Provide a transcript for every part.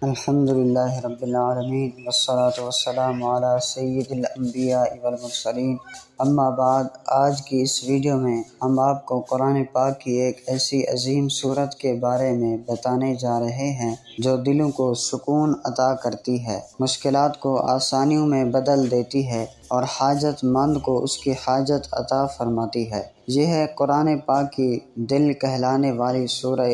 الحمدللہ رب العالمین والصلاة والسلام علی سید الانبیاء والمرسلین، اما بعد۔ آج کی اس ویڈیو میں ہم آپ کو قرآن پاک کی ایک ایسی عظیم سورت کے بارے میں بتانے جا رہے ہیں جو دلوں کو سکون عطا کرتی ہے، مشکلات کو آسانیوں میں بدل دیتی ہے اور حاجت مند کو اس کی حاجت عطا فرماتی ہے۔ یہ ہے قرآن پاک کی دل کہلانے والی سورہ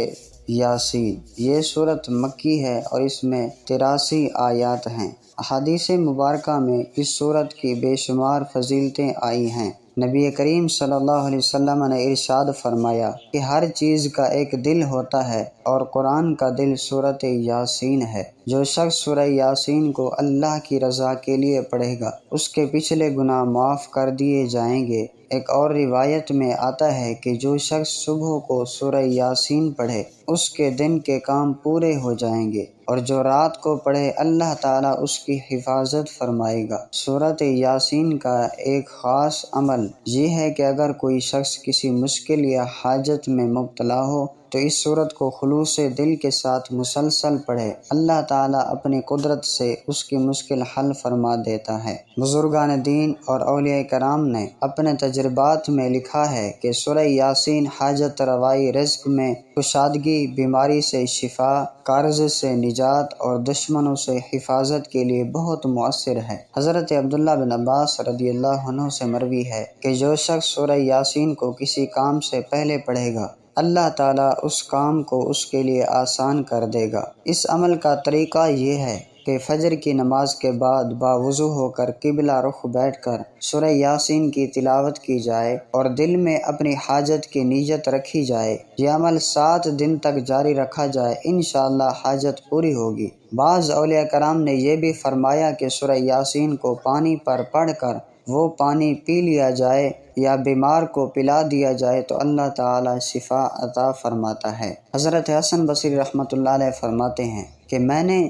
یاسین۔ یہ سورت مکی ہے اور اس میں 83 آیات ہیں۔ احادیث مبارکہ میں اس سورت کی بے شمار فضیلتیں آئی ہیں۔ نبی کریم صلی اللہ علیہ وسلم نے ارشاد فرمایا کہ ہر چیز کا ایک دل ہوتا ہے اور قرآن کا دل سورت یاسین ہے۔ جو شخص سورہ یاسین کو اللہ کی رضا کے لیے پڑھے گا اس کے پچھلے گناہ معاف کر دیے جائیں گے۔ ایک اور روایت میں آتا ہے کہ جو شخص صبح کو سورہ یاسین پڑھے اس کے دن کے کام پورے ہو جائیں گے، اور جو رات کو پڑھے اللہ تعالیٰ اس کی حفاظت فرمائے گا۔ سورۃ یاسین کا ایک خاص عمل یہ ہے کہ اگر کوئی شخص کسی مشکل یا حاجت میں مبتلا ہو تو اس سورت کو خلوص دل کے ساتھ مسلسل پڑھے، اللہ تعالیٰ اپنی قدرت سے اس کی مشکل حل فرما دیتا ہے۔ بزرگان دین اور اولیاء کرام نے اپنے تجربات میں لکھا ہے کہ سورہ یاسین حاجت روائی، رزق میں کشادگی، بیماری سے شفا، قرض سے نجات اور دشمنوں سے حفاظت کے لیے بہت مؤثر ہے۔ حضرت عبداللہ بن عباس رضی اللہ عنہ سے مروی ہے کہ جو شخص سورہ یاسین کو کسی کام سے پہلے پڑھے گا اللہ تعالیٰ اس کام کو اس کے لیے آسان کر دے گا۔ اس عمل کا طریقہ یہ ہے کہ فجر کی نماز کے بعد باوضو ہو کر قبلہ رخ بیٹھ کر سورہ یاسین کی تلاوت کی جائے اور دل میں اپنی حاجت کی نیت رکھی جائے۔ یہ عمل 7 دن تک جاری رکھا جائے، انشاءاللہ حاجت پوری ہوگی۔ بعض اولیاء کرام نے یہ بھی فرمایا کہ سورہ یاسین کو پانی پر پڑھ کر وہ پانی پی لیا جائے یا بیمار کو پلا دیا جائے تو اللہ تعالی شفا عطا فرماتا ہے۔ حضرت حسن بصری رحمۃ اللہ علیہ فرماتے ہیں کہ میں نے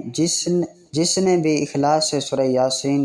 جس نے بھی اخلاص سے سورہ یاسین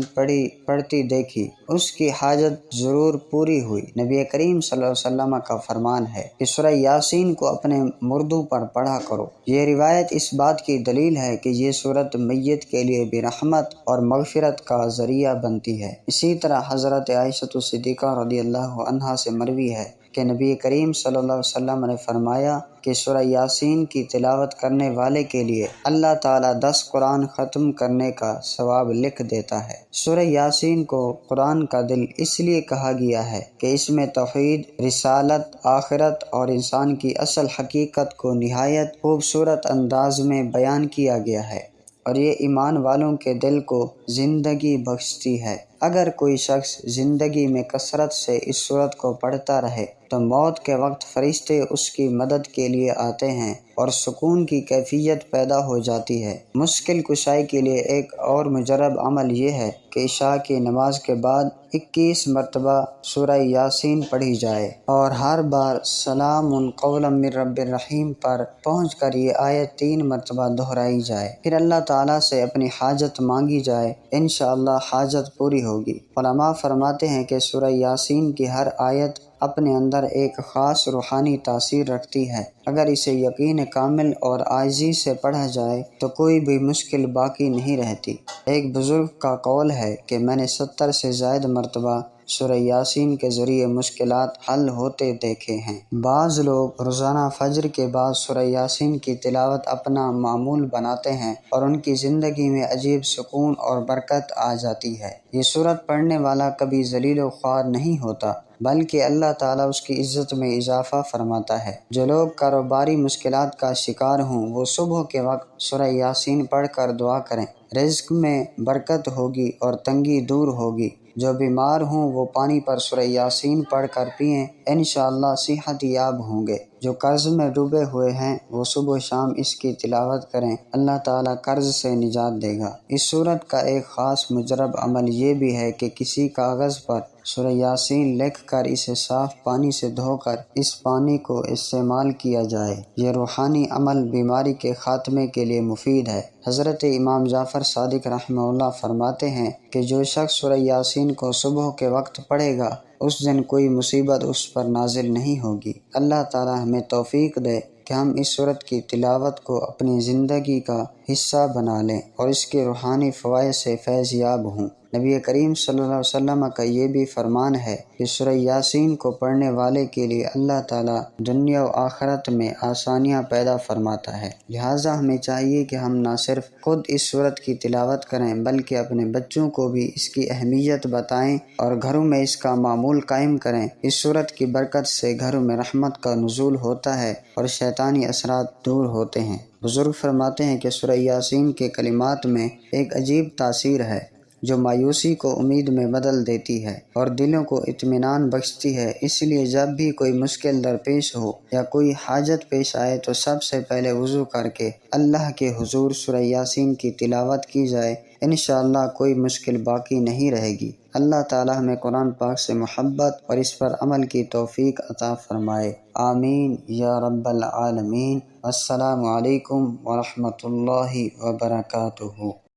پڑھتی دیکھی اس کی حاجت ضرور پوری ہوئی۔ نبی کریم صلی اللہ علیہ وسلم کا فرمان ہے کہ سورہ یاسین کو اپنے مردوں پر پڑھا کرو۔ یہ روایت اس بات کی دلیل ہے کہ یہ سورت میت کے لیے بھی رحمت اور مغفرت کا ذریعہ بنتی ہے۔ اسی طرح حضرت عائشہ صدیقہ رضی اللہ عنہا سے مروی ہے کہ نبی کریم صلی اللہ علیہ وسلم نے فرمایا کہ سورہ یاسین کی تلاوت کرنے والے کے لیے اللہ تعالیٰ 10 قرآن ختم کرنے کا ثواب لکھ دیتا ہے۔ سورہ یاسین کو قرآن کا دل اس لیے کہا گیا ہے کہ اس میں توحید، رسالت، آخرت اور انسان کی اصل حقیقت کو نہایت خوبصورت انداز میں بیان کیا گیا ہے، اور یہ ایمان والوں کے دل کو زندگی بخشتی ہے۔ اگر کوئی شخص زندگی میں کثرت سے اس سورت کو پڑھتا رہے تو موت کے وقت فرشتے اس کی مدد کے لیے آتے ہیں اور سکون کی کیفیت پیدا ہو جاتی ہے۔ مشکل کشائی کے لیے ایک اور مجرب عمل یہ ہے کہ عشاء کی نماز کے بعد 21 مرتبہ سورہ یاسین پڑھی جائے اور ہر بار سلام قولا من رب الرحیم پر پہنچ کر یہ آیت 3 مرتبہ دہرائی جائے، پھر اللہ تعالیٰ سے اپنی حاجت مانگی جائے، انشاءاللہ حاجت پوری ہوگی۔ علماء فرماتے ہیں کہ سورہ یاسین کی ہر آیت اپنے اندر ایک خاص روحانی تاثیر رکھتی ہے۔ اگر اسے یقین کامل اور عاجزی سے پڑھا جائے تو کوئی بھی مشکل باقی نہیں رہتی۔ ایک بزرگ کا قول ہے کہ میں نے 70 سے زائد مرتبہ سورہ یاسین کے ذریعے مشکلات حل ہوتے دیکھے ہیں۔ بعض لوگ روزانہ فجر کے بعد سورہ یاسین کی تلاوت اپنا معمول بناتے ہیں اور ان کی زندگی میں عجیب سکون اور برکت آ جاتی ہے۔ یہ سورت پڑھنے والا کبھی ذلیل و خوار نہیں ہوتا بلکہ اللہ تعالیٰ اس کی عزت میں اضافہ فرماتا ہے۔ جو لوگ کاروباری مشکلات کا شکار ہوں وہ صبح کے وقت سورہ یاسین پڑھ کر دعا کریں، رزق میں برکت ہوگی اور تنگی دور ہوگی۔ جو بیمار ہوں وہ پانی پر سورہ یاسین پڑھ کر پئیں، انشاءاللہ صحت یاب ہوں گے۔ جو قرض میں ڈوبے ہوئے ہیں وہ صبح و شام اس کی تلاوت کریں، اللہ تعالیٰ قرض سے نجات دے گا۔ اس سورت کا ایک خاص مجرب عمل یہ بھی ہے کہ کسی کاغذ پر سورہ یاسین لکھ کر اسے صاف پانی سے دھو کر اس پانی کو استعمال کیا جائے۔ یہ روحانی عمل بیماری کے خاتمے کے لیے مفید ہے۔ حضرت امام جعفر صادق رحمہ اللہ فرماتے ہیں کہ جو شخص سورہ یاسین کو صبح کے وقت پڑھے گا اس دن کوئی مصیبت اس پر نازل نہیں ہوگی۔ اللہ تعالی ہمیں توفیق دے کہ ہم اس سورت کی تلاوت کو اپنی زندگی کا حصہ بنا لیں اور اس کے روحانی فوائد سے فیض یاب ہوں۔ نبی کریم صلی اللہ علیہ وسلم کا یہ بھی فرمان ہے کہ سورہ یاسین کو پڑھنے والے کے لیے اللہ تعالیٰ دنیا و آخرت میں آسانیاں پیدا فرماتا ہے۔ لہٰذا ہمیں چاہیے کہ ہم نہ صرف خود اس سورت کی تلاوت کریں بلکہ اپنے بچوں کو بھی اس کی اہمیت بتائیں اور گھروں میں اس کا معمول قائم کریں۔ اس سورت کی برکت سے گھروں میں رحمت کا نزول ہوتا ہے اور شیطانی اثرات دور ہوتے ہیں۔ بزرگ فرماتے ہیں کہ سورہ یاسین کے کلمات میں ایک عجیب تاثیر ہے جو مایوسی کو امید میں بدل دیتی ہے اور دلوں کو اطمینان بخشتی ہے۔ اس لیے جب بھی کوئی مشکل درپیش ہو یا کوئی حاجت پیش آئے تو سب سے پہلے وضو کر کے اللہ کے حضور سورہ یاسین کی تلاوت کی جائے، انشاءاللہ کوئی مشکل باقی نہیں رہے گی۔ اللہ تعالی ہمیں قرآن پاک سے محبت اور اس پر عمل کی توفیق عطا فرمائے، آمین یا رب العالمین۔ السلام علیکم ورحمۃ اللہ وبرکاتہ۔